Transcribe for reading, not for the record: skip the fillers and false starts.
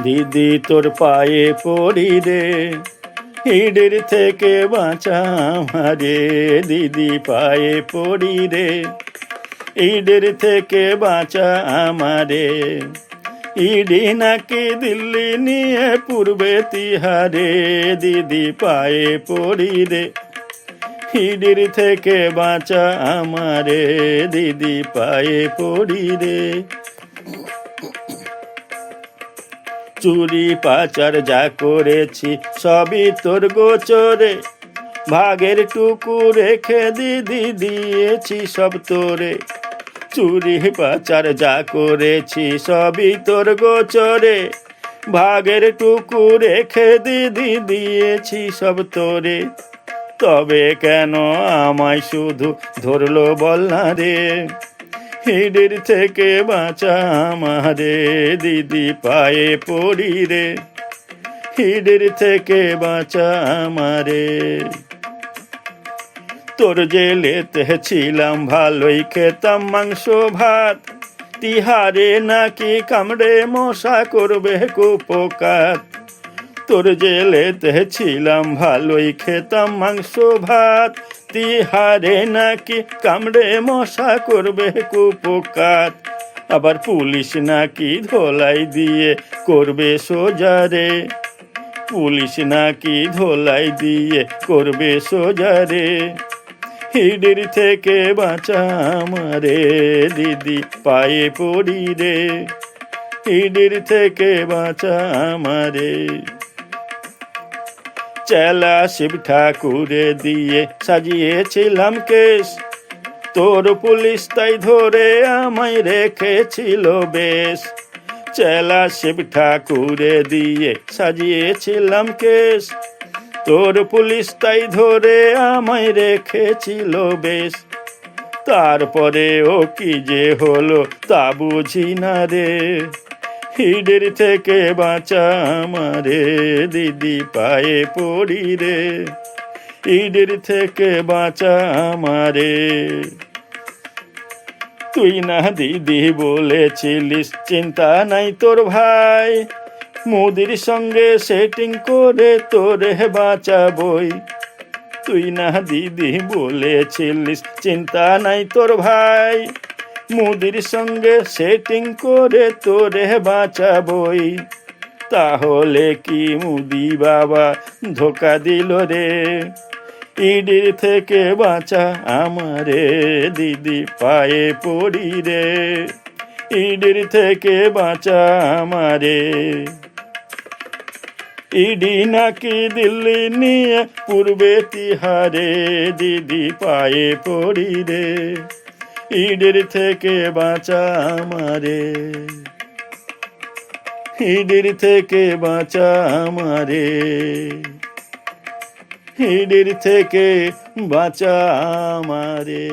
দিদি তোর পায়ে পড়ি রে, ইডির থেকে বাঁচা আমারে। দিদি পায়ে পড়ি রে, ইডির থেকে বাঁচা আমারে। ইডি নাকি দিল্লি নিয়ে পূর্বে তিহারে। দিদি পায়ে পড়ি রে, ইডির থেকে বাঁচা আমারে। দিদি পায়ে পড়ি রে। চুরি পাচার যা করেছি সবই তোর গোচরে, ভাগের টুকু রেখে দিদি দিয়েছি সব তোরে। চুরি পাচার যা করেছি সবই তোর গোচরে, ভাগের টুকু রেখে দিদি দিয়েছি সব তোরে। তবে কেন আমায় শুধু ধরলো বল না রে, ইডির থেকে বাঁচা আমারে। দিদি পায়ে পড়ি রে, ইডির থেকে বাঁচা আমারে। তোর জেলেতে ছিলাম ভালোই খেতাম মাংস ভাত, তিহারে নাকি কামড়ে মশা করবে কুপোকাত। তোর জেলেতে ছিলাম ভালোই খেতাম মাংস ভাত, তিহারে নাকি কামড়ে মশা করবে কুপোকাত। আবার পুলিশ নাকি ধোলাই দিয়ে করবে সোজারে, পুলিশ নাকি ধোলাই দিয়ে করবে সোজারে। ইডির থেকে বাঁচা আমারে। দিদি পায়ে পড়ি রে, ইডির থেকে বাঁচা আমারে। চেলা শিব ঠাকুরে দিয়ে সাজিয়েছিলাম কেশ, তোর পুলিশ তাই ধরে আমায় রেখেছিল বেশ। চেলা শিব ঠাকুরে দিয়ে সাজিয়েছিলাম কেশ, তোর পুলিশ তাই ধরে আমায় রেখেছিল বেশ। তারপরে ও কি যে হলো তা বুঝি না রে, ইডির থেকে বাঁচা আমারে। দিদি পায়ে পড়ি রে, ইডির থেকে বাঁচা আমারে। তুই না দিদি বলেছিলিস চিন্তা নাই তোর ভাই, মোদির সঙ্গে সেটিং করে তোরে বাঁচাবই। তুই না দিদি বলেছিলিস চিন্তা নাই তোর ভাই, মোদির সঙ্গে সেটিং করে তোরে বাঁচাবই। তাহলে কি মোদি বাবা ধোকা দিল রে, ইডির থেকে বাঁচা আমারে। দিদি পায়ে পড়ি রে, ইডির থেকে বাঁচা আমারে। ইডি নাকি দিল্লি নিয়ে পূর্বে তিহারে। দিদি পায়ে পড়ি রে, ইডির থেকে বাঁচা আমারে। ইডির থেকে বাঁচা আমারে, ইডির থেকে বাঁচা আমারে।